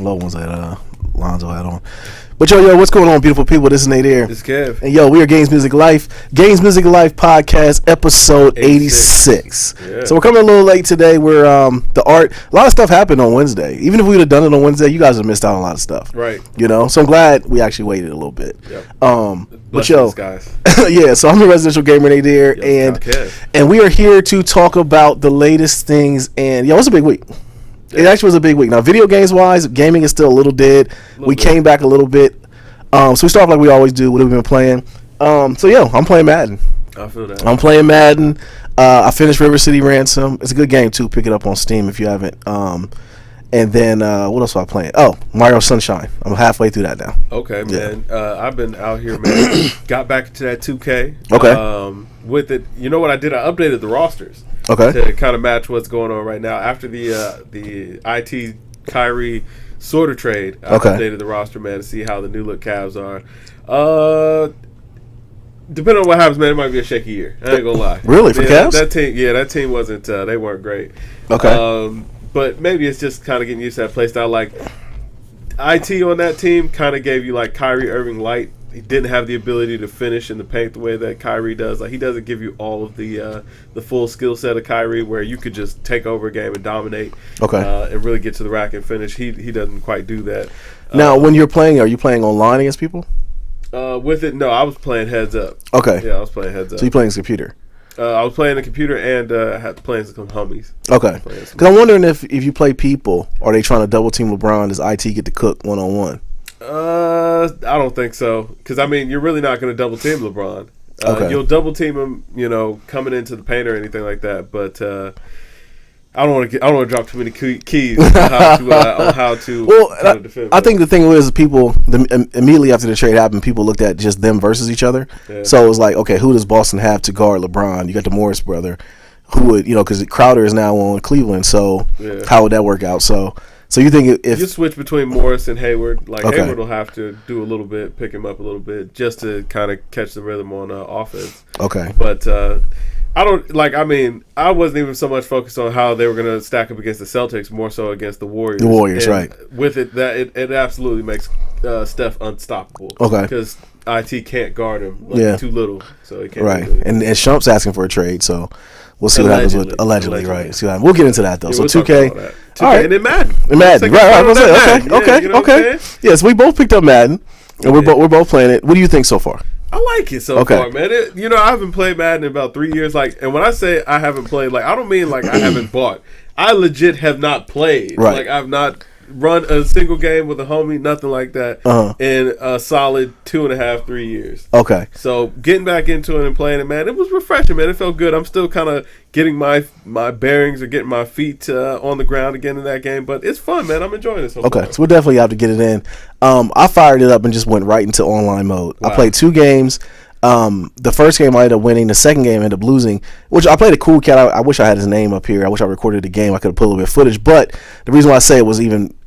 low ones that Lonzo had on. But yo, what's going on, beautiful people? This is Nate Air. This is Kev. And yo, we are GamesMusicLyfe. GamesMusicLyfe podcast, episode 86. Yeah. So we're coming a little late today. We're the art. A lot of stuff happened on Wednesday. Even if we would have done it on Wednesday, you guys have missed out on a lot of stuff. Right. You know, so I'm glad we actually waited a little bit. Yep. But yo, guys. Yeah. So I'm the residential gamer Nate Air, and we are here to talk about the latest things. And yo, it's a big week. It actually was a big week. Now, video games wise, gaming is still a little dead. We came back a little bit. So we start off like we always do. What have we been playing? So yo, I'm playing Madden. I feel that. I'm playing Madden. I finished River City Ransom. It's a good game too. Pick it up on Steam if you haven't. And then what else was I playing? Oh, Mario Sunshine. I'm halfway through that now. Okay, man. I've been out here, man. Got back to that 2K. Okay. With it, you know what I did? I updated the rosters. Okay. To kind of match what's going on right now after the IT Kyrie sort of trade. I updated the roster, man, to see how the new look Cavs are. Depending on what happens, man, it might be a shaky year. I ain't gonna lie. Really, for Cavs? That team wasn't. They weren't great. Okay. But maybe it's just kind of getting used to that play style. Like IT on that team kind of gave you like Kyrie Irving light. He didn't have the ability to finish in the paint the way that Kyrie does. Like he doesn't give you all of the full skill set of Kyrie, where you could just take over a game and dominate. Okay. And really get to the rack and finish. He doesn't quite do that. Now, when you're playing, are you playing online against people? With it, no. I was playing heads up. Okay. Yeah, I was playing heads up. So you're playing computer? I was playing the computer and had playing some homies. Okay. Because I'm wondering if you play people, are they trying to double team LeBron? Does IT get to cook 1-on-1? I don't think so. Because, I mean, you're really not going to double team LeBron. Okay. You'll double team him, coming into the paint or anything like that. But I don't want to drop too many keys on how to well, defend. I think the thing is, people immediately after the trade happened, people looked at just them versus each other. Yeah. So it was like, okay, who does Boston have to guard LeBron? You got the Morris brother, who would because Crowder is now on Cleveland. So how would that work out? So you think if you switch between Morris and Hayward, Hayward will have to do a little bit, pick him up a little bit, just to kind of catch the rhythm on offense. Okay, but I don't I wasn't even so much focused on how they were going to stack up against the Celtics, more so against the Warriors. The Warriors, right? With it, it absolutely makes Steph unstoppable. Okay, because IT can't guard him. Too little, so he can't. Right, and Shump's asking for a trade, so we'll see what happens with allegedly. Right? See what happens. We'll get into that though. Yeah, so 2K. All right, and then Madden. Right. Okay. Yes, we both picked up Madden, and we're both playing it. What do you think so far? I like it so far, man. I haven't played Madden in about 3 years. And when I say I haven't played, I don't mean I haven't bought. I legit have not played. Right. I've not run a single game with a homie, nothing like that, in a solid 2.5, 3 years. Okay. So getting back into it and playing it, man, it was refreshing, man. It felt good. I'm still kind of getting my bearings or getting my feet on the ground again in that game, but it's fun, man. I'm enjoying it so far. Okay, so we'll definitely have to get it in. I fired it up and just went right into online mode. Wow. I played 2 games. The first game I ended up winning. The second game I ended up losing, which I played a cool cat. I wish I had his name up here. I wish I recorded the game. I could have put a little bit of footage. But the reason why I say it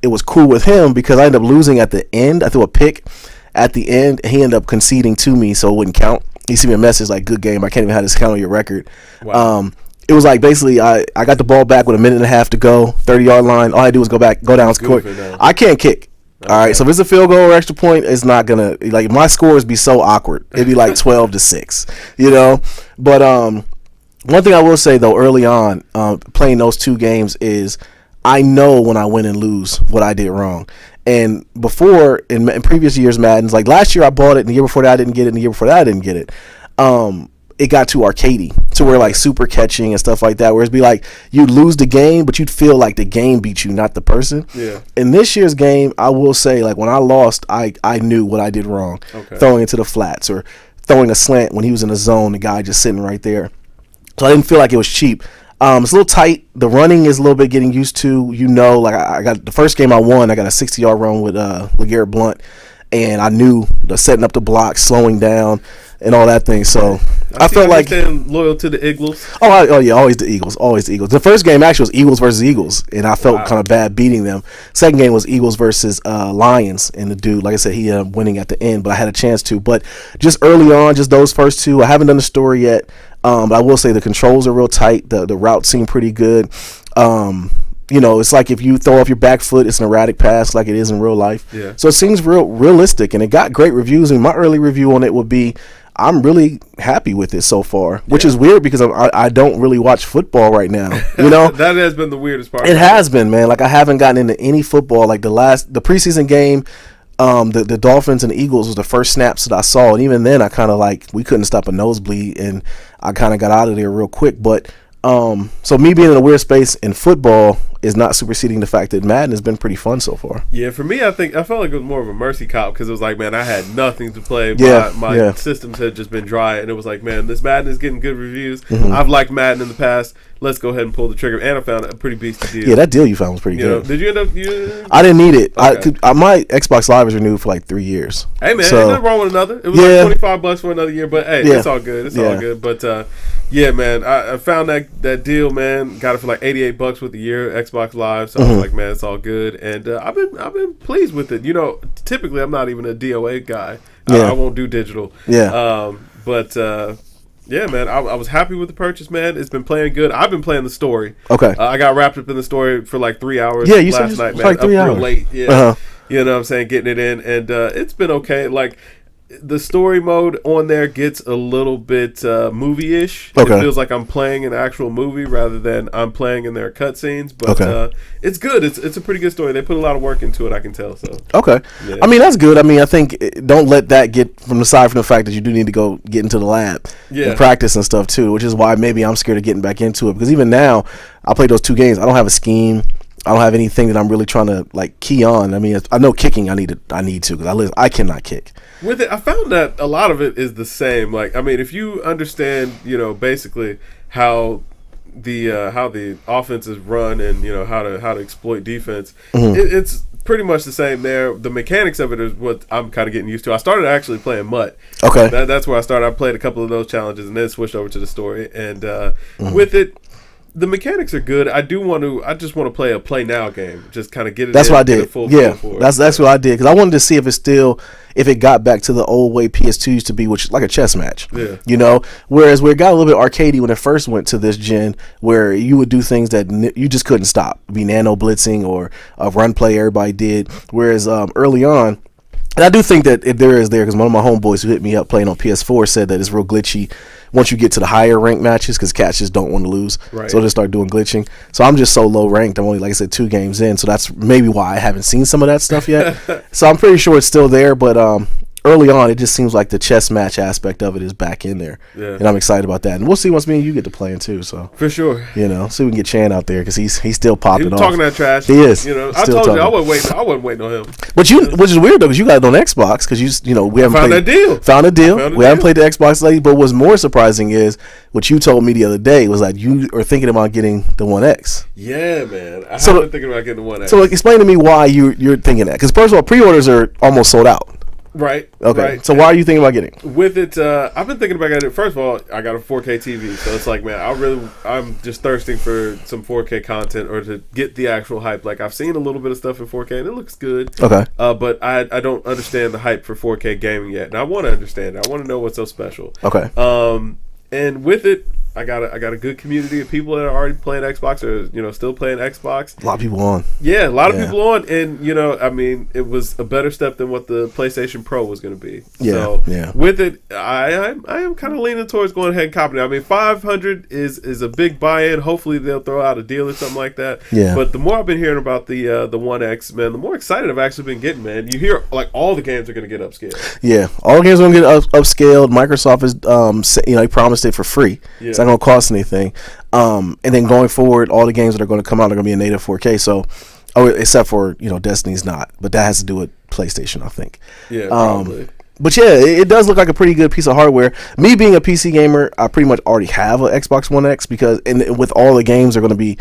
was cool with him because I ended up losing at the end. I threw a pick at the end. And he ended up conceding to me, so it wouldn't count. He sent me a message like, good game. I can't even have this count on your record. Wow. It was like basically I got the ball back with a minute and a half to go, 30-yard line. All I do is go down court. I can't kick. Okay. All right, so if it's a field goal or extra point, it's not gonna my scores be so awkward. It'd be like 12-6, But one thing I will say though, early on, playing those 2 games is I know when I win and lose what I did wrong. And before in previous years, Madden's like last year I bought it, and the year before that I didn't get it, and the year before that I didn't get it. It got too arcadey to where super catching and stuff like that, where it'd be like you'd lose the game, but you'd feel like the game beat you, not the person. Yeah. In this year's game, I will say when I lost, I knew what I did wrong. Okay. Throwing into the flats or throwing a slant when he was in the zone, the guy just sitting right there. So I didn't feel like it was cheap. It's a little tight. The running is a little bit getting used to. I got the first game I won. I got a 60-yard run with LeGarrette Blount, and I knew the setting up the block, slowing down, and all that thing. So I felt like loyal to the Eagles. Oh yeah, always the Eagles. The first game actually was Eagles versus Eagles, and I felt kind of bad beating them. Second game was Eagles versus Lions, and the dude, like I said, he ended up winning at the end, but I had a chance to. But just early on, just those first 2, I haven't done the story yet. But I will say the controls are real tight. The routes seem pretty good. it's like if you throw off your back foot, it's an erratic pass like it is in real life. Yeah. So it seems realistic, and it got great reviews. And my early review on it would be, I'm really happy with it so far, which is weird because I don't really watch football right now. That has been the weirdest part. It has been, man. Like I haven't gotten into any football. Like the preseason game, the Dolphins and the Eagles was the first snaps that I saw, and even then I kind of we couldn't stop a nosebleed, and I kind of got out of there real quick. But so me being in a weird space in football is not superseding the fact that Madden has been pretty fun so far. Yeah, for me, I felt like it was more of a mercy cop because it was like, man, I had nothing to play. My systems had just been dry, and it was like, man, this Madden is getting good reviews. Mm-hmm. I've liked Madden in the past. Let's go ahead and pull the trigger. And I found a pretty beastly deal. Yeah, that deal you found was pretty good. Did you end up? I didn't need it. Okay. My Xbox Live is renewed for like 3 years. Hey man, ain't nothing wrong with another. It was like $25 for another year, but hey, it's all good. It's all good. But yeah, man, I found that deal, man. Got it for like $88 with the year Xbox Live. So I was like, man, it's all good, and I've been pleased with it. Typically I'm not even a DOA guy. I won't do digital. Yeah. Yeah, man, I was happy with the purchase, man. It's been playing good. I've been playing the story. Okay. I got wrapped up in the story for like 3 hours last night, man. Like 3 hours. Real late. Yeah. Uh-huh. You know what I'm saying? Getting it in. And it's been okay. Like, the story mode on there gets a little bit movie-ish. Okay. It feels like I'm playing an actual movie rather than I'm playing in their cutscenes. But it's good. It's a pretty good story. They put a lot of work into it, I can tell. So okay. Yeah. I mean, that's good. I mean, I think don't let that get from the fact that you do need to go get into the lab and practice and stuff too, which is why maybe I'm scared of getting back into it. Because even now, I played those 2 games. I don't have a scheme. I don't have anything that I'm really trying to key on. I mean, I know kicking I need to because I cannot kick. With it, I found that a lot of it is the same. Like, I mean, if you understand, basically how the offense is run and how to exploit defense, it's pretty much the same there. The mechanics of it is what I'm kind of getting used to. I started actually playing Mutt. Okay, that's where I started. I played a couple of those challenges and then switched over to the story. And with it, the mechanics are good. I just want to play a play now game. Just kind of get it. That's what I did. That's what I did because I wanted to see if it got back to the old way PS2 used to be, which is like a chess match. Yeah. Whereas where it got a little bit arcadey when it first went to this gen, where you would do things that you just couldn't stop. Be nano blitzing or a run play everybody did. Whereas early on. And I do think that there because one of my homeboys who hit me up playing on PS4 said that it's real glitchy once you get to the higher ranked matches because cats just don't want to lose. Right. So they'll just start doing glitching. So I'm just so low ranked. I'm only, like I said, 2 games in. So that's maybe why I haven't seen some of that stuff yet. So I'm pretty sure it's still there. But early on, it just seems like the chess match aspect of it is back in there. Yeah. And I'm excited about that. And we'll see once me and you get to playing too. So for sure. See if we can get Chan out there because he's still popping off. Talking that trash. He is. I told you I wasn't waiting on him. But which is weird though, because you got it on Xbox because we haven't found a deal. We haven't played the Xbox lately. But what's more surprising is what you told me the other day was that you are thinking about getting the One X. Yeah, man. I have been thinking about getting the One X. So explain to me why you're thinking that. Because first of all, pre-orders are almost sold out. Right. Okay. Right. So why are you thinking about getting it? With it, I've been thinking about getting it. First of all, I got a 4K TV, so it's like, man, I'm just thirsting for some 4K content or to get the actual hype. Like, I've seen a little bit of stuff in 4K and it looks good. Okay. But I don't understand the hype for 4K gaming yet, and I want to understand it. I want to know what's so special. Okay. And with it, I got a good community of people that are already playing Xbox or still playing Xbox. A lot of people on. Yeah, a lot of people on, and I mean, it was a better step than what the PlayStation Pro was going to be. So with it, I am kind of leaning towards going ahead and copying it. I mean, $500 is a big buy-in. Hopefully, they'll throw out a deal or something like that. Yeah. But the more I've been hearing about the One X, man, the more excited I've actually been getting. Man, you hear like all the games are going to get upscaled. Yeah, all the games are going to get upscaled. Microsoft is they promised it for free. Yeah. It's not going to cost anything. And then going forward, all the games that are going to come out are going to be in native 4K. So, except for Destiny's not, but that has to do with PlayStation, I think. Yeah, probably. But yeah, it does look like a pretty good piece of hardware. Me being a PC gamer, I pretty much already have an Xbox One X because, and with all the games are going to be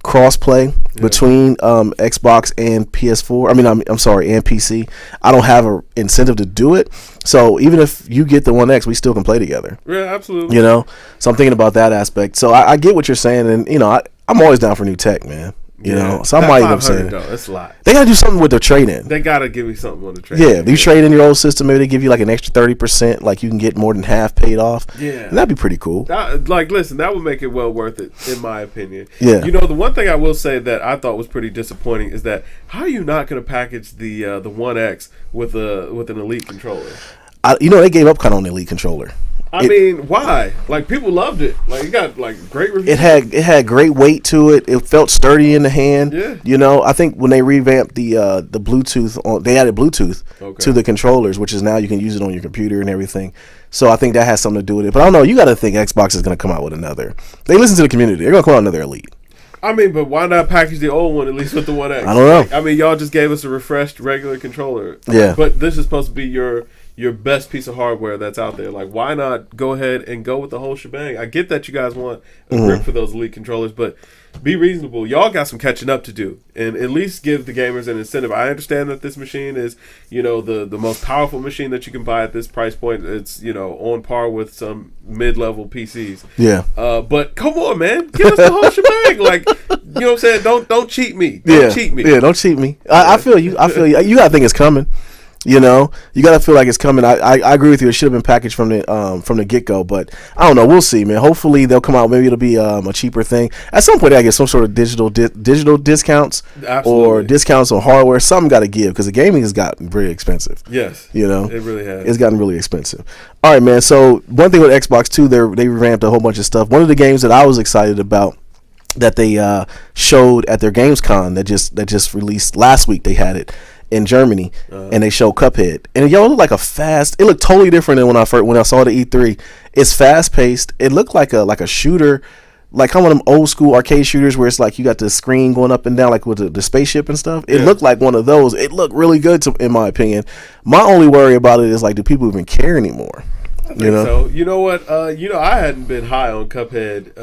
cross-play between Xbox and PS4. I mean, I'm sorry, and PC. I don't have an incentive to do it. So even if you get the One X, we still can play together. Yeah, absolutely. So I'm thinking about that aspect. So I get what you're saying, and I'm always down for new tech, man. You know, so I might end up saying it. That's a lot. They gotta do something with their trade-in. They gotta give me something on the trade. Yeah, if you trade in your old system, maybe they give you like an extra 30%. Like you can get more than half paid off. Yeah, and that'd be pretty cool. Listen, that would make it well worth it, in my opinion. Yeah. You know, the one thing I will say that I thought was pretty disappointing is that how are you not gonna package the One X with an Elite controller? They gave up kind of on the Elite controller. I mean, why? Like, people loved it. Like, it got like great reviews. It had great weight to it. It felt sturdy in the hand. Yeah. You know, I think when they revamped the Bluetooth, they added Bluetooth to the controllers, which is now you can use it on your computer and everything. So I think that has something to do with it. But I don't know. You got to think Xbox is going to come out with another. They listen to the community. They're going to come out with another Elite. I mean, but why not package the old one at least with the One X? I don't know. Like, I mean, y'all just gave us a refreshed regular controller. Yeah. But this is supposed to be your best piece of hardware that's out there. Like, why not go ahead and go with the whole shebang? I get that you guys want a grip for those Elite controllers, but be reasonable. Y'all got some catching up to do, and at least give the gamers an incentive. I understand that this machine is, the most powerful machine that you can buy at this price point. It's, on par with some mid-level PCs. Yeah. But come on, man, give us the whole shebang. Like, you know what I'm saying? Don't cheat me. Don't cheat me. Yeah, don't cheat me. I feel you. You gotta think it's coming. You gotta feel like it's coming. I agree with you. It should have been packaged from the get go, but I don't know. We'll see, man. Hopefully they'll come out. Maybe it'll be a cheaper thing at some point. I get some sort of digital discounts. Absolutely. Or discounts on hardware. Something got to give because the gaming has gotten very expensive. Yes, it really has. It's gotten really expensive. All right, man. So one thing with Xbox too, they revamped a whole bunch of stuff. One of the games that I was excited about that they showed at their Gamescom that just released last week. They had it in Germany, and they showed Cuphead, and it looked like it looked totally different than when I saw the E3. It's fast paced. It looked like a shooter, like one of them old school arcade shooters where it's like you got the screen going up and down like with the spaceship and stuff. It looked like one of those. It looked really good in my opinion. My only worry about it is like, do people even care anymore? I think so. You know what? I hadn't been high on Cuphead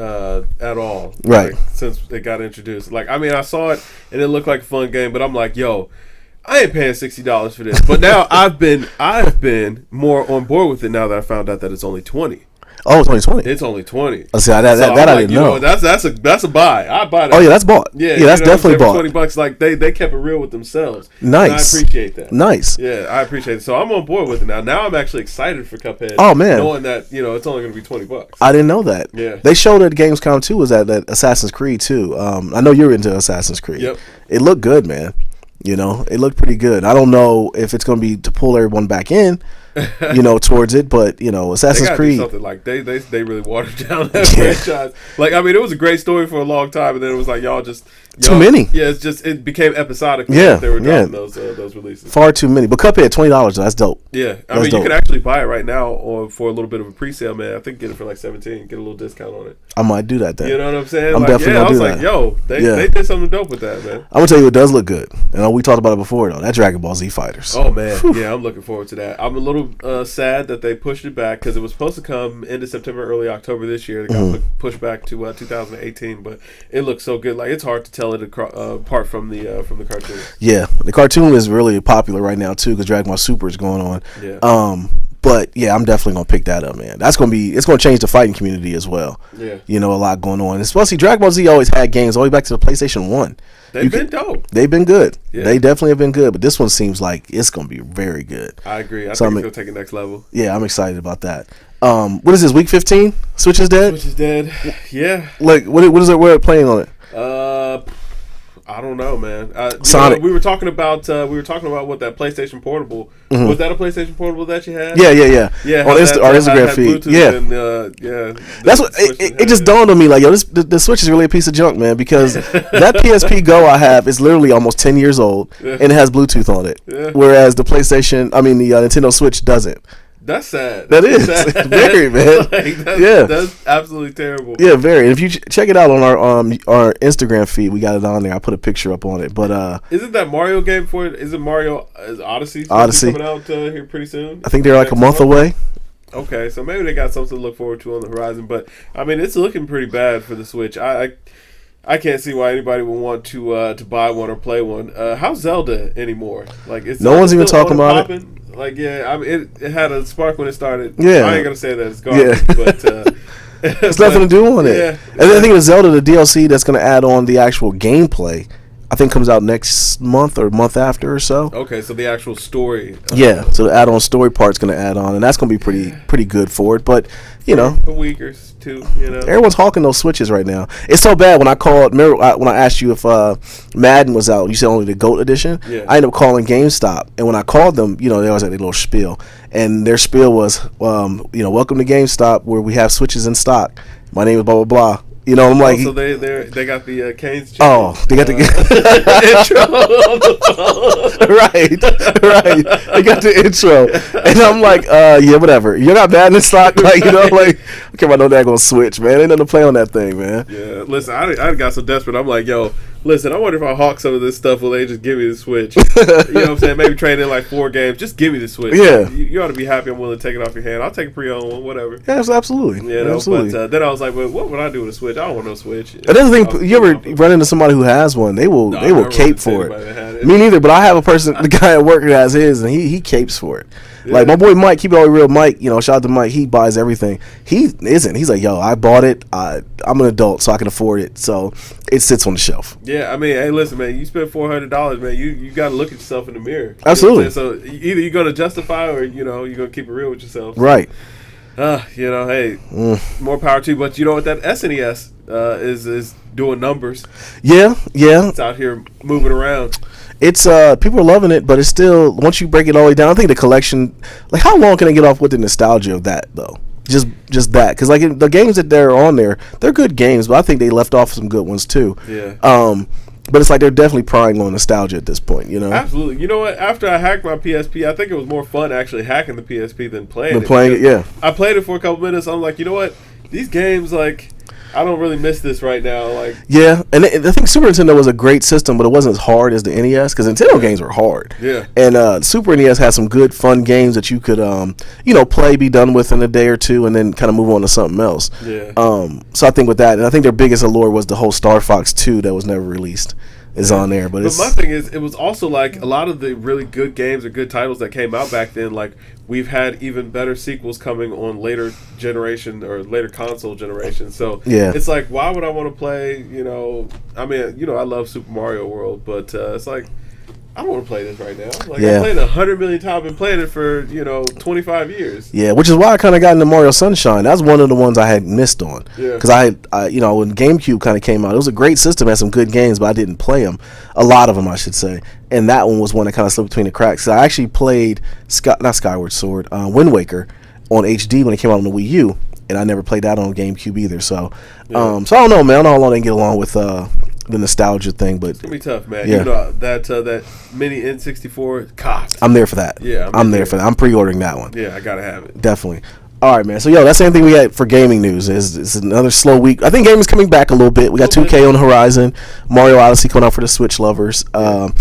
at all, right? Like, since it got introduced. Like, I mean, I saw it and it looked like a fun game, but I'm like, yo, I ain't paying $60 for this. But now I've been more on board with it now that I found out that it's only $20. Oh, it's only 20. It's only 20. Oh, see, that I didn't know. That's a buy. I buy that. Oh yeah, that's bought. Yeah, that's definitely bought. $20. Like they kept it real with themselves. Nice. And I appreciate that. Nice. Yeah, I appreciate it. So I'm on board with it now. Now I'm actually excited for Cuphead. Oh man, knowing that it's only going to be $20. I didn't know that. Yeah. They showed at Gamescom too. Was that Assassin's Creed too? I know you're into Assassin's Creed. Yep. It looked good, man. It looked pretty good. I don't know if it's going to be to pull everyone back in, towards it, but Assassin's Creed. Something like they really watered down that franchise. Like, I mean, it was a great story for a long time, and then it was like y'all too many. Yeah, it became episodic. Yeah, they were dropping those releases. Far too many. But Cuphead $20. That's dope. Yeah, I mean, you can actually buy it right now for a little bit of a pre-sale, man. I think get it for like $17. Get a little discount on it. I might do that then. You know what I'm saying? I'm definitely gonna do that. I was like, yo, they did something dope with that, man. I'm gonna tell you, it does look good. We talked about it before though. That Dragon Ball Z Fighters. Oh man, yeah, I'm looking forward to that. I'm a little sad that they pushed it back because it was supposed to come end of September, early October this year. It got pushed back to 2018, but it looks so good. Like, it's hard to tell it apart from the cartoon. Yeah, the cartoon is really popular right now too because Dragon Ball Super is going on. Yeah. But yeah, I'm definitely gonna pick that up, man. It's gonna change the fighting community as well. Yeah. A lot going on. Especially Dragon Ball Z always had games all the way back to the PlayStation 1. They've been dope. They've been good. Yeah. They definitely have been good. But this one seems like it's gonna be very good. I agree. I think it's gonna take it next level. Yeah, I'm excited about that. What is this, week 15? Switch is dead? Switch is dead. Yeah. Like, what is it we're playing on it? I don't know, man. Sonic. We were talking about what that PlayStation Portable was. That a PlayStation Portable that you had? Yeah. Yeah. On our Instagram feed. Bluetooth Yeah. And, that's what it just dawned on me. Like, yo, the Switch is really a piece of junk, man. Because that PSP Go I have is literally almost 10 years old, and it has Bluetooth on it. Yeah. Whereas the Nintendo Switch doesn't. That's sad. That is very, man. That's absolutely terrible. Yeah, very. And if you check it out on our Instagram feed, we got it on there. I put a picture up on it. But isn't that Mario game for it? Isn't Mario Odyssey coming out here pretty soon? I think they're like a month away. Okay, so maybe they got something to look forward to on the horizon. But I mean, it's looking pretty bad for the Switch. I can't see why anybody would want to buy one or play one. How's Zelda anymore? Like, no one's even talking about it. Like, yeah, I mean, it had a spark when it started. Yeah, I ain't gonna say that it's garbage, but There's nothing to do on it. Yeah, and then I think the Zelda, the DLC that's going to add on the actual gameplay, I think comes out next month or month after or so. Okay, so the actual story. Yeah, so the add-on story part's going to add on, and that's going to be pretty good for it. But a week or two, everyone's hawking those Switches right now. It's so bad. When I called, remember when I asked you if Madden was out, you said only the GOAT edition. Yeah. I ended up calling GameStop, and when I called them, they always had a little spiel, and their spiel was, welcome to GameStop where we have Switches in stock. My name is blah blah blah. I'm like, so they got the Canes. Oh, they got the intro on the phone. right. They got the intro, and I'm like, yeah, whatever. You got bad in stock, like I care about no daggone Switch, man. Ain't nothing to play on that thing, man. Yeah, listen, I got so desperate. I'm like, yo, listen, I wonder if I hawk some of this stuff, will they just give me the Switch? You know what I'm saying? Maybe trade in like 4 games. Just give me the Switch. Yeah. You ought to be happy I'm willing to take it off your hand. I'll take a pre-owned one, whatever. Yeah, absolutely. Absolutely. But then I was like, well, what would I do with a Switch? I don't want no Switch. Another thing, you ever run into somebody who has one, they will cape for it. Me neither, but I have the guy at work who has his, and he capes for it. Yeah. Like my boy Mike, keep it all real. Mike, shout out to Mike. He buys everything. He isn't. He's like, yo, I bought it. I'm an adult, so I can afford it. So it sits on the shelf. Yeah, I mean, hey, listen, man. You spend $400, man. You got to look at yourself in the mirror. Absolutely. So either you're gonna justify or you're gonna keep it real with yourself. Right. Hey, more power to you. But you know what? That SNES is doing numbers. Yeah. It's out here moving around. It's people are loving it, but it's still, once you break it all the way down, I think the collection, like, how long can I get off with the nostalgia of that though? Just that, because like the games that they're on there, they're good games, but I think they left off some good ones too. Yeah. But it's like they're definitely prying on nostalgia at this point, Absolutely. You know what? After I hacked my PSP, I think it was more fun actually hacking the PSP than playing it. Yeah. I played it for a couple minutes. I'm like, you know what? These games, like, I don't really miss this right now. Like, yeah, and I think Super Nintendo was a great system, but it wasn't as hard as the NES because Nintendo games were hard. Yeah, and Super NES had some good, fun games that you could, play, be done with in a day or two, and then kind of move on to something else. Yeah. So I think with that, and I think their biggest allure was the whole Star Fox 2 that was never released. Is on there, but my thing is, it was also like a lot of the really good games or good titles that came out back then. Like, we've had even better sequels coming on later generation or later console generations. So yeah, it's like, why would I want to play? I mean, I love Super Mario World, but it's like, I don't want to play this right now. Like, I played 100 million times. Been playing it for 25 years. Yeah, which is why I kind of got into Mario Sunshine. That's one of the ones I had missed on. Yeah, because I when GameCube kind of came out, it was a great system, had some good games, but I didn't play them. A lot of them, I should say. And that one was one that kind of slipped between the cracks. So I actually played not Skyward Sword, Wind Waker on HD when it came out on the Wii U, and I never played that on GameCube either. So, so I don't know, man. I don't know how long they can get along with the nostalgia thing, but it's gonna be tough, man. Yeah. That mini N64 cocked. I'm there for that. Yeah, I'm there for that. I'm pre-ordering that one. Yeah, I gotta have it. Definitely. All right, man. So, that's the same thing we had for gaming news. It's another slow week. I think gaming's coming back a little bit. We got 2K on the horizon, Mario Odyssey coming out for the Switch lovers, and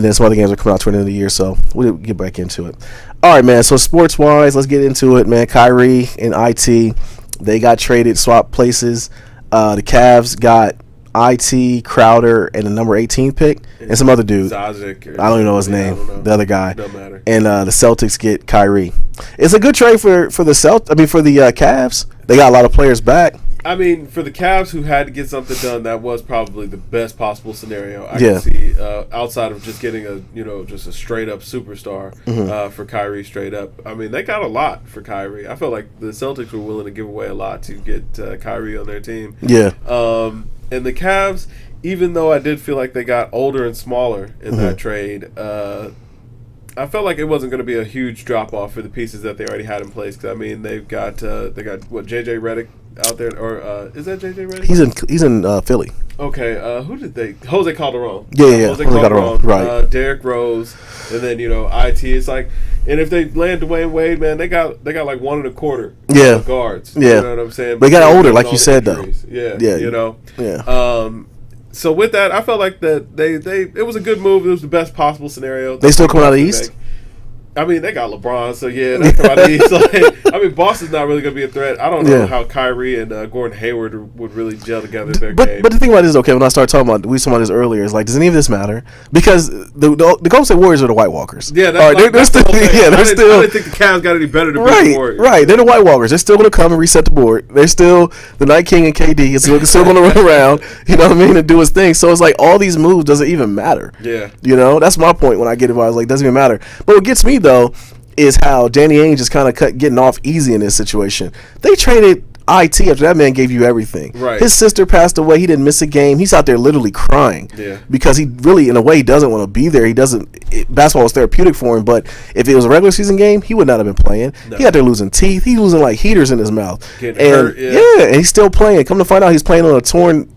then some other games are coming out toward the end of the year. So we'll get back into it. All right, man. So sports wise, let's get into it, man. Kyrie and IT, they got traded, swapped places. The Cavs got IT, Crowder, and the number 18 pick, and some other dude. Zazic, I don't even know his name. The other guy. Don't matter. And the Celtics get Kyrie. It's a good trade for the for the Cavs. They got a lot of players back. I mean, for the Cavs who had to get something done, that was probably the best possible scenario I can see, outside of just getting just a straight up superstar for Kyrie straight up. I mean, they got a lot for Kyrie. I felt like the Celtics were willing to give away a lot to get Kyrie on their team. Yeah. And the Cavs, even though I did feel like they got older and smaller in that trade, I felt like it wasn't going to be a huge drop off for the pieces that they already had in place. Because I mean, they got what, JJ Redick out there, or is that JJ Redick? He's in Philly. Okay, who did they? Jose Calderon. Yeah, Jose Calderon. Right. Derrick Rose, and then IT. It's like, and if they land Dwayne Wade, man, they got like 1.25. Guards. Yeah. You know what I'm saying? They got older, like you said, injuries. though. Yeah. Yeah. So with that, I felt like that it was a good move. It was the best possible scenario. They still coming out of the East? I mean, they got LeBron, so yeah, they come out of the East. Like, I mean, Boston's not really going to be a threat. I don't know how Kyrie and Gordon Hayward would really gel together in their game. But the thing about it is, okay, when I started talking about, we talked about this earlier, is like, does any of this matter? Because the Golden State Warriors are the White Walkers. Yeah, they're still. Yeah, they're still. I didn't think the Cavs got any better to beat the Warriors. Right, they're the White Walkers. They're still going to come and reset the board. They're still the Night King and KD. It's still going to run around. You know what I mean, and do his thing. So it's like all these moves doesn't even matter. Yeah, you know, that's my point when I get it. I was like, doesn't even matter. But what gets me though is how Danny Ainge is kind of getting off easy in this situation. They traded IT after that man gave you everything. Right. His sister passed away. He didn't miss a game. He's out there literally crying. Yeah. Because he really, in a way, doesn't want to be there. Basketball was therapeutic for him, but if it was a regular season game, he would not have been playing. No. He out there losing teeth. He's losing like heaters in his mouth. Getting hurt, and he's still playing. Come to find out, he's playing on a torn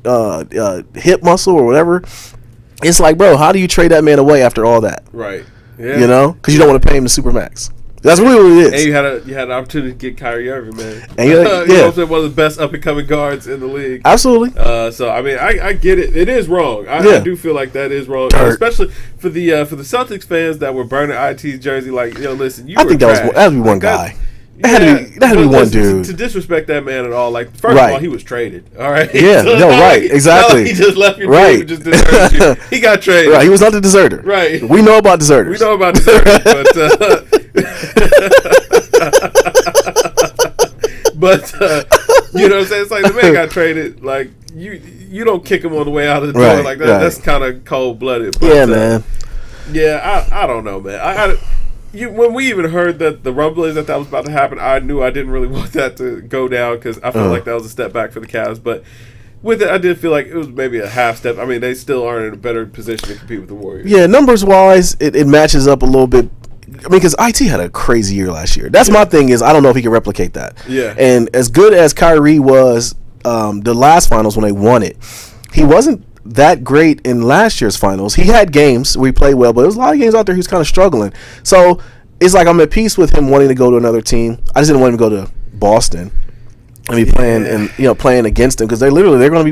hip muscle or whatever. It's like, bro, how do you trade that man away after all that? Right. Yeah. You know, because you don't want to pay him the supermax. That's really what it is. And you had an opportunity to get Kyrie Irving, man. And you know what I'm saying? One of the best up and coming guards in the league. Absolutely. So I mean, I get it. It is wrong. I do feel like that is wrong, especially for the Celtics fans that were burning IT's jersey. Like, listen, I think that had to be one guy. That had to be one dude. To disrespect that man at all, like, first of all, he was traded. All right. Yeah. Right. Exactly. He just left your team and just deserted you. He got traded. Right. He was not the deserter. Right. We know about deserters. But but you know what I'm saying? It's like the man got traded. Like, you don't kick him on the way out of the door like that. Right. That's kind of cold blooded. Yeah, man. Yeah, I don't know, man. When we even heard that the rumblings that was about to happen, I knew I didn't really want that to go down because I felt like that was a step back for the Cavs. But with it, I did feel like it was maybe a half step. I mean, they still aren't in a better position to compete with the Warriors. Yeah, numbers wise, it matches up a little bit. I mean, because IT had a crazy year last year. That's my thing is I don't know if he can replicate that. Yeah. And as good as Kyrie was the last finals when they won it, he wasn't that great in last year's finals. He had games where he played well, but there was a lot of games out there he was kind of struggling. So it's like I'm at peace with him wanting to go to another team. I just didn't want him to go to Boston and be playing and playing against him because they're going to be they're going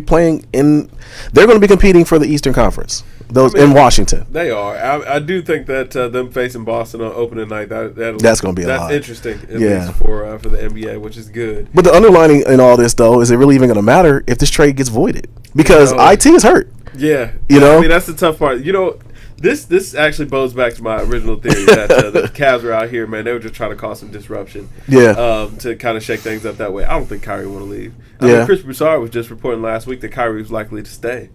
to be competing for the Eastern Conference. In Washington, they are. I do think that them facing Boston on opening night that's going to be a lot. That's interesting, at least for the NBA, which is good. But the underlining in all this, though, is it really even going to matter if this trade gets voided? Because IT is hurt. Yeah, I mean that's the tough part. This actually bodes back to my original theory that the Cavs are out here, man. They were just trying to cause some disruption. Yeah. To kind of shake things up that way. I don't think Kyrie want to leave. I mean, Chris Broussard was just reporting last week that Kyrie was likely to stay.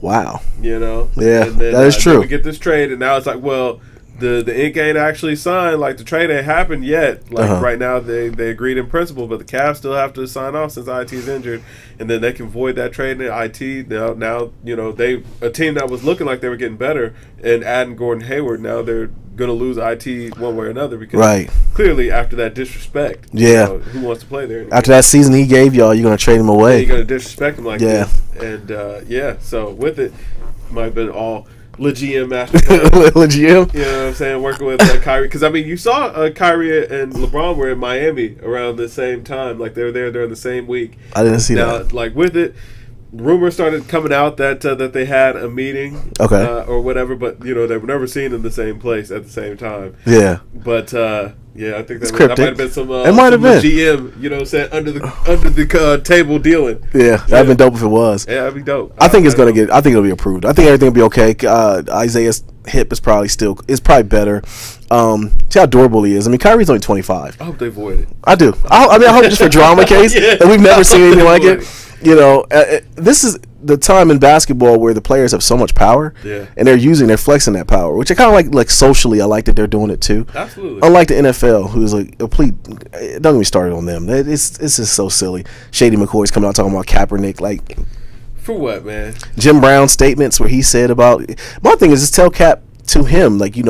Wow. Yeah, and then, that is true. We get this trade, and now it's like, well, the ink ain't actually signed. Like, the trade ain't happened yet. Like, right now, they agreed in principle, but the Cavs still have to sign off since IT is injured, and then they can void that trade. And IT now they a team that was looking like they were getting better and adding Gordon Hayward. Now they're gonna lose IT one way or another because clearly after that disrespect, who wants to play there anymore? After that season he gave y'all, you're gonna trade him away. You're gonna disrespect him like this, and so with it, might have been all LeGM master plan. LeGM, you know what I'm saying? Working with Kyrie, because I mean, you saw Kyrie and LeBron were in Miami around the same time, like they were there during the same week. I didn't see that. Like with it, rumors started coming out that they had a meeting, or whatever, but they were never seen in the same place at the same time. Yeah, but I think that might have been some. It might have been GM, saying under the table dealing. Yeah, that'd been dope if it was. Yeah, that'd be dope. I think it'll be approved. I think everything will be okay. Isaiah's hip is probably better. See how durable he is. I mean, Kyrie's only 25. I hope they void it. I do. I hope just for drama case, and we've never seen anything like it. This is the time in basketball where the players have so much power, and they're flexing that power, which I kind of like socially. I like that they're doing it too. Absolutely. Unlike the NFL, who's like a complete. Don't get me started on them. It's just so silly. Shady McCoy's coming out talking about Kaepernick, like. For what, man? Jim Brown's statements where he said about. My thing is just tell Cap to him, like, you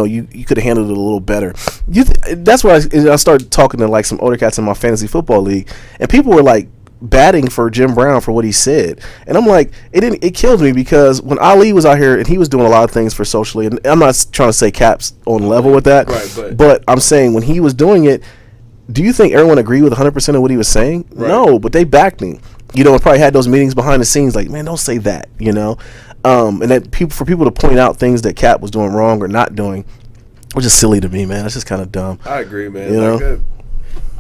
could have handled it a little better. That's why I started talking to like some older cats in my fantasy football league, and people were like batting for Jim Brown for what he said, and I'm like, it kills me because when Ali was out here and he was doing a lot of things for socially, and I'm not trying to say Cap's on level with that, right, but I'm saying when he was doing it, do you think everyone agreed with 100% of what he was saying? Right. No, but they backed him. And probably had those meetings behind the scenes, like, man, don't say that, and that for people to point out things that Cap was doing wrong or not doing, which is silly to me, man. It's just kind of dumb. I agree, man.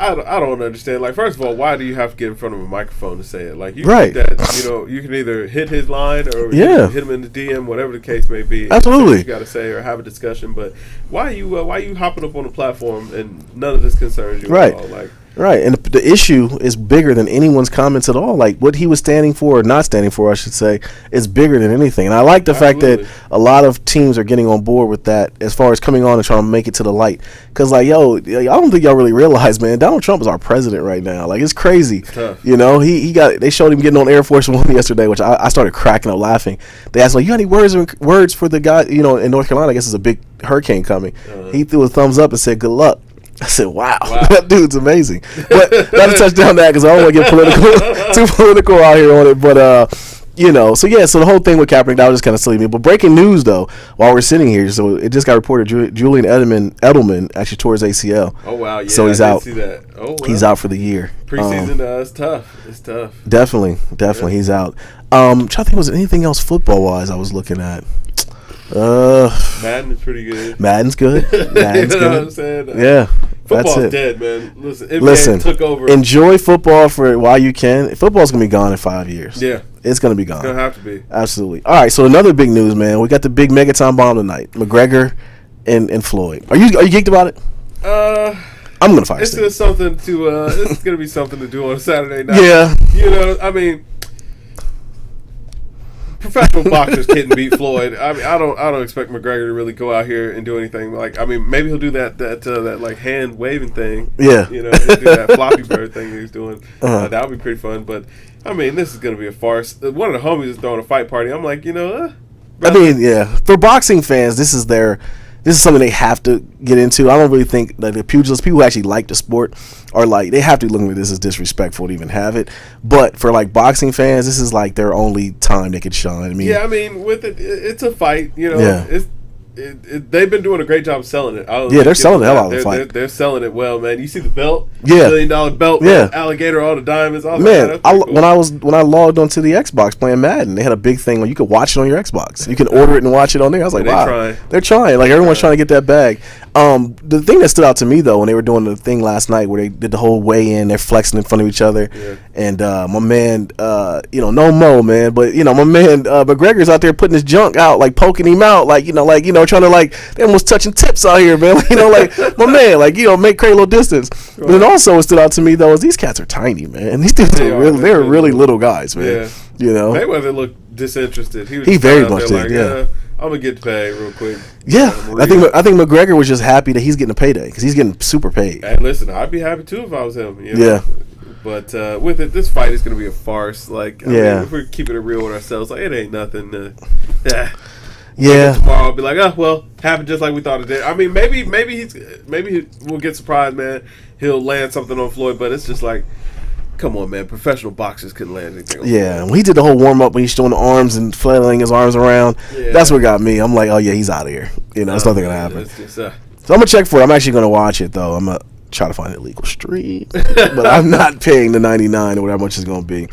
I don't understand. Like, first of all, why do you have to get in front of a microphone to say it? Like, you right. That, you can either hit his line or hit him in the DM, whatever the case may be. Absolutely, you got to say or have a discussion. But why are you hopping up on the platform and none of this concerns you at all? Like. Right, and the issue is bigger than anyone's comments at all. Like, what he was standing for, or not standing for, I should say, is bigger than anything. And I like the fact that a lot of teams are getting on board with that as far as coming on and trying to make it to the light. Because, like, I don't think y'all really realize, man, Donald Trump is our president right now. Like, it's crazy. It's tough. They showed him getting on Air Force One yesterday, which I started cracking up laughing. They asked, like, you got any words for the guy, in North Carolina? I guess there's a big hurricane coming. He threw a thumbs up and said, good luck. I said, wow. That dude's amazing. But not to touch down that because I don't want to get too political out here on it. But, so the whole thing with Kaepernick, that was just kind of silly to me. But breaking news, though, while we're sitting here, so it just got reported Julian Edelman actually tore his ACL. Oh, wow. Yeah, so he's out. See that. Oh, wow. He's out for the year. Preseason is tough. It's tough. Definitely. Yeah. He's out. Trying to think, was there anything else football-wise I was looking at? Madden is pretty good. Madden's good. Madden's what I'm saying? Yeah. Football's dead, man. Listen, took over. Enjoy football for while you can. Football's going to be gone in 5 years. Yeah. It's going to be gone. It's going to have to be. Absolutely. All right, so another big news, man. We got the big Megaton bomb tonight. McGregor and Floyd. Are you geeked about it? I'm going to fire It's just something to it's going to be something to do on a Saturday night. Yeah. I mean, professional boxers couldn't beat Floyd. I mean, I don't expect McGregor to really go out here and do anything. Like, I mean, maybe he'll do that like hand waving thing. Yeah, he'll do that floppy bird thing he's doing. That would be pretty fun. But I mean, this is gonna be a farce. One of the homies is throwing a fight party. I'm like, I mean, yeah, for boxing fans, this is something they have to get into. I don't really think that the pugilists, people who actually like the sport, are like, they have to look at this as disrespectful to even have it. But for like boxing fans, this is like their only time they could shine. I mean, with it's a fight. Yeah. They've been doing a great job selling it. They're selling the hell out of the fight. They're selling it well, man. You see the belt? Yeah. $1 million belt. Yeah. Alligator, all the diamonds. All man, cool. when I logged onto the Xbox playing Madden, they had a big thing where you could watch it on your Xbox. You can order it and watch it on there. I was like, wow. They're trying. Like, everyone's trying to get that bag. The thing that stood out to me, though, when they were doing the thing last night where they did the whole weigh-in, they're flexing in front of each other. Yeah. And my man, no mo, man, but, my man McGregor's out there putting his junk out, like, poking him out, like, trying to, like, they almost touching tips out here, man. Like, my man, like, make create a little distance. Right. But then also what stood out to me, though, is these cats are tiny, man. And these dudes they're really little guys, man. Yeah. Mayweather looked disinterested. He very much did, like, yeah. I'm gonna get paid real quick. Yeah, I think McGregor was just happy that he's getting a payday because he's getting super paid. And listen, I'd be happy too if I was him. Yeah. But with it, this fight is gonna be a farce. Like, I mean, if we're keeping it real with ourselves, like, it ain't nothing. Yeah. Tomorrow I'll be like, happened just like we thought it did. I mean, maybe we'll get surprised, man. He'll land something on Floyd, but it's just like, come on, man. Professional boxers couldn't land anything. Yeah, when he did the whole warm up when he's showing the arms and flailing his arms around, that's what got me. I'm like, oh yeah, he's out of here. It's nothing gonna happen. Just, so I'm gonna check for it. I'm actually gonna watch it though. I'm gonna try to find an illegal stream, but I'm not paying the $99 or whatever much it's gonna be.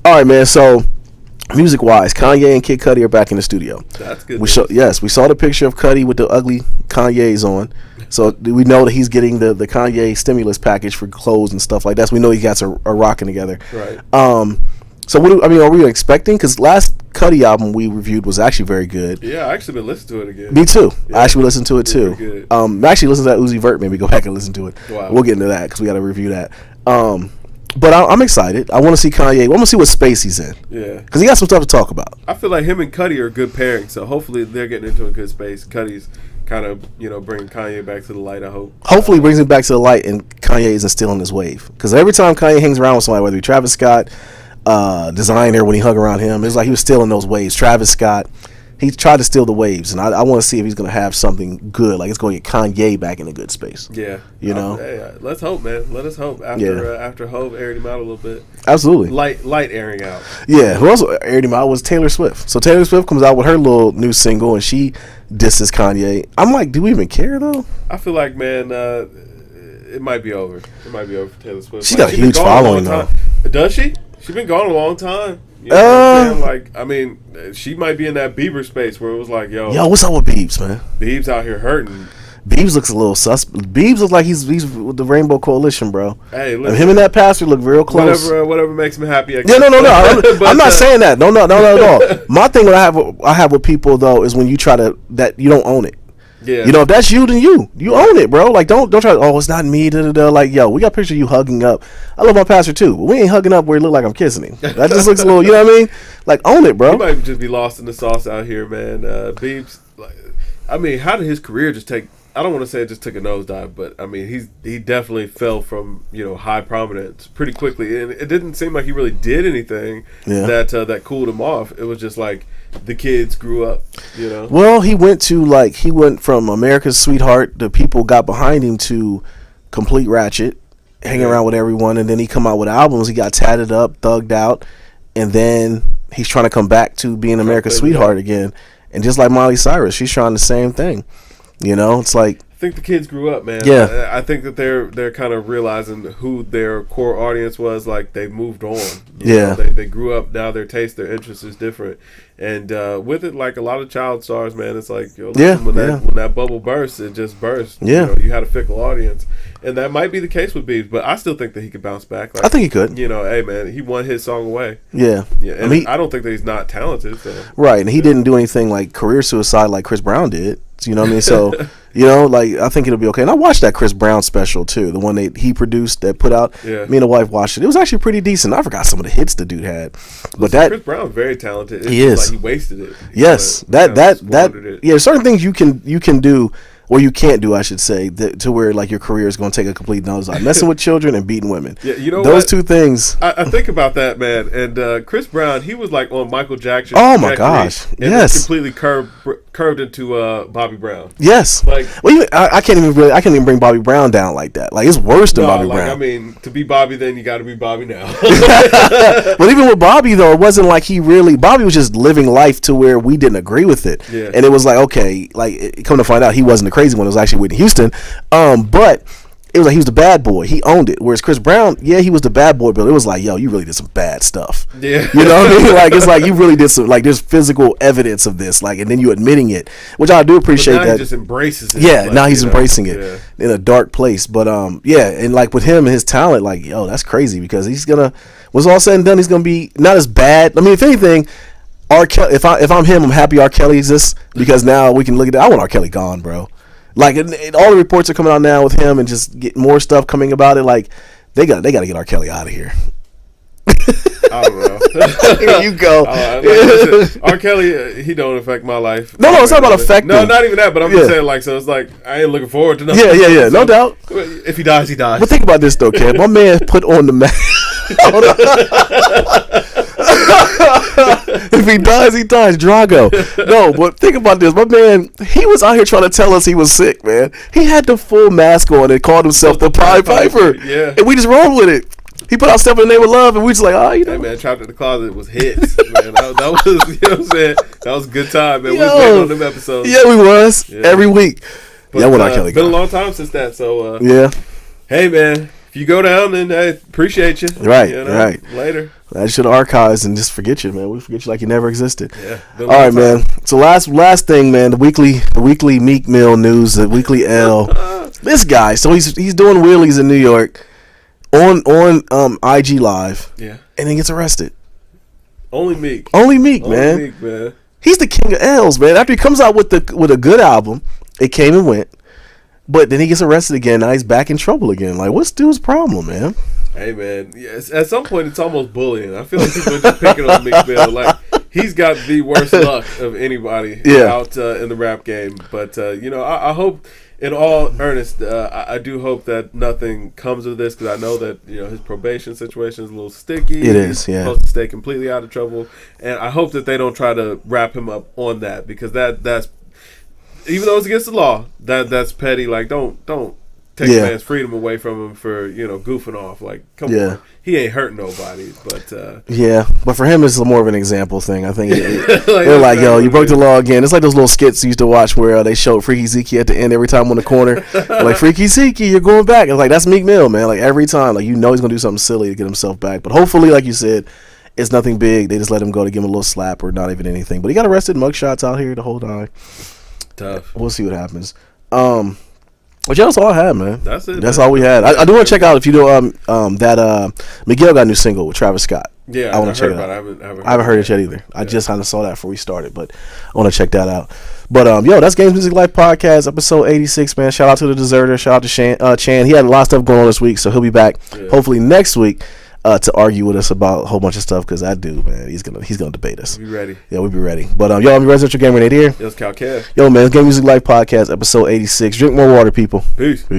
All right, man. So, music wise, Kanye and Kid Cudi are back in the studio. That's good. We saw the picture of Cudi with the ugly Kanye's on. So we know that he's getting the Kanye stimulus package for clothes and stuff like that. So we know you guys are rocking together. Right. So are we expecting? Because last Cudi album we reviewed was actually very good. Yeah, I actually been listening to it again. Me too. Yeah. I actually listened to it too. Good. Actually listened to that Uzi Vert. Maybe go back and listen to it. Wow. We'll get into that because we got to review that. But I'm excited. I want to see Kanye. I want to see what space he's in. Yeah. Because he got some stuff to talk about. I feel like him and Cudi are a good pairing. So hopefully they're getting into a good space. Cudi's kind of, bringing Kanye back to the light, I hope. Hopefully he brings him back to the light and Kanye isn't still on his wave. Because every time Kanye hangs around with somebody, whether it be Travis Scott, Designer, when he hung around him, it's like he was still in those waves. Travis Scott, he tried to steal the waves. And I want to see if he's going to have something good. Like it's going to get Kanye back in a good space. Yeah. Hey, let's hope, man. Let us hope. After Hov aired him out a little bit. Absolutely. Light airing out. Yeah. Who also aired him out was Taylor Swift. So Taylor Swift comes out with her little new single and she disses Kanye. I'm like, do we even care though? I feel like, man, it might be over. It might be over for Taylor Swift. She's got a huge following though. Does she? She's been gone a long time. You know like, I mean, she might be in that Bieber space where it was like, yo, what's up with Biebs, man? Biebs out here hurting. Biebs looks a little suspect. Biebs looks like he's with the Rainbow Coalition, bro. Hey, listen, him and that pastor look real close. Whatever makes me happy. Yeah, no. I'm not saying that. No, not at all. My thing what I have with people though is when you try to that you don't own it. Yeah. You know, if that's you, then you own it, bro. Like, don't try to, it's not me, Like, yo, we got a picture of you hugging up. I love my pastor, too, but we ain't hugging up where it look like I'm kissing him. That just looks a little, you know what I mean? Like, own it, bro. He might just be lost in the sauce out here, man. Biebs, I mean, how did his career just take, I don't want to say it just took a nosedive, but, I mean, he definitely fell from, high prominence pretty quickly. And it didn't seem like he really did anything that cooled him off. It was just like, the kids grew up, Well, he went from America's Sweetheart, the people got behind him, to complete ratchet, hanging around with everyone, and then he come out with albums. He got tatted up, thugged out, and then he's trying to come back to being America's Sweetheart again. And just like Miley Cyrus, she's trying the same thing. It's like, I think the kids grew up, man. Yeah, I think that they're kind of realizing who their core audience was. Like they moved on. They grew up. Now their taste, their interest is different, and with it, like a lot of child stars, man, it's like when that bubble bursts, it just bursts. Yeah, you had a fickle audience, and that might be the case with Biebs, but I still think that he could bounce back. Like, I think he could. Hey man, he won his song away. Yeah, and I don't think that he's not talented. So. Right, and he didn't do anything like career suicide like Chris Brown did. You know what I mean? So, like I think it'll be okay. And I watched that Chris Brown special too, the one that he produced that put out. Yeah. Me and the wife watched it. It was actually pretty decent. I forgot some of the hits the dude had, but Chris Brown's very talented. He is. Like he wasted it. Yes, certain things you can do. Or you can't do, I should say, to where like your career is going to take a complete nosedive. Messing with children and beating women. Yeah, those two things. I think about that, man. And Chris Brown, he was like on Michael Jackson. Oh my gosh! And yes, completely curved into Bobby Brown. Yes. Like, well, I can't even bring Bobby Brown down like that. Like it's worse than Bobby Brown. I mean, to be Bobby, then you got to be Bobby now. But even with Bobby though, it wasn't like Bobby was just living life to where we didn't agree with it. Yeah. And it was like, okay, like come to find out, he wasn't the crazy one. It was actually Whitney Houston. But it was like he was the bad boy. He owned it. Whereas Chris Brown, he was the bad boy, but it was like, yo, you really did some bad stuff. Yeah. You know what I mean? Like, it's like you really did some, like, there's physical evidence of this, like, and then you admitting it, which I do appreciate but now that. He just embraces it. Yeah, like, now he's embracing it in a dark place. But, and like with him and his talent, like, yo, that's crazy because he's gonna, when it's all said and done, he's gonna be not as bad. I mean, if anything, R. Kelly, if I'm him, I'm happy R. Kelly exists because now we can look at it. I want R. Kelly gone, bro. Like all the reports are coming out now with him and just get more stuff coming about it. Like they got to get R. Kelly out of here. I don't know. Here you go. Listen, R. Kelly, he don't affect my life. No, it's not about affecting. No, not even that. But I'm just saying, like, so it's like I ain't looking forward to nothing. Yeah, so, no doubt. If he dies, he dies. But think about this though, Kev. My man put on the mask. If he dies, he dies. Drago. No, but think about this. My man, he was out here trying to tell us he was sick, man. He had the full mask on and called himself the Pied Piper. Yeah. And we just rolled with it. He put out stuff in the name of love, and we just like, Hey, man, Trapped in the Closet was hits, man. That was, you know what I'm saying? That was a good time, man. We was making on them episodes. Yeah, we was. Yeah. Every week. But, I want R. Kelly. Been a long time since that, so. Yeah. Hey, man. If you go down, then I appreciate you. Right, right. Later. I should archive and just forget you, man. We forget you like you never existed. Yeah. All right, man. So last thing, man. The weekly Meek Mill news. The weekly L. This guy. So he's doing wheelies in New York on IG Live. Yeah. And then gets arrested. Only Meek, man. Only Meek, man. He's the king of L's, man. After he comes out with a good album, it came and went. But then he gets arrested again. Now he's back in trouble again. Like, what's dude's problem, man? Hey, man. Yes, at some point, it's almost bullying. I feel like people are just picking on Meek Mill. Like, he's got the worst luck of anybody out in the rap game. But, I hope, in all earnest, I do hope that nothing comes of this because I know that, his probation situation is a little sticky. It is, yeah. He's supposed to stay completely out of trouble. And I hope that they don't try to wrap him up on that because that's even though it's against the law, that's petty. Like, don't take a man's freedom away from him for goofing off. Like, come on, he ain't hurting nobody. But but for him, it's more of an example thing. I think they're like, yo, you broke the law again. It's like those little skits you used to watch where they showed Freaky Zeke at the end every time on the corner. Like, Freaky Zeke, you're going back. It's like that's Meek Mill, man. Like every time, like he's gonna do something silly to get himself back. But hopefully, like you said, it's nothing big. They just let him go to give him a little slap or not even anything. But he got arrested, mugshots out here the whole time. Tough. We'll see what happens. But yeah, that's all I had, man. That's it. That's all we had. I do want to check out if you do that Miguel got a new single with Travis Scott. Yeah, I want to check it out. I haven't heard it yet either. Yeah. I just kind of saw that before we started, but I want to check that out. But yo, that's Games Music Life podcast episode 86, man. Shout out to the Deserter. Shout out to Chan. He had a lot of stuff going on this week, so he'll be back hopefully next week to argue with us about a whole bunch of stuff, because that dude, man, he's gonna debate us. We'll be ready. Yeah, we'll be ready. But yo, I'm your residential gamer Nate here. Yo, it's Cal Kev. Yo, man, it's Game Music Life podcast episode 86. Drink more water, people. Peace.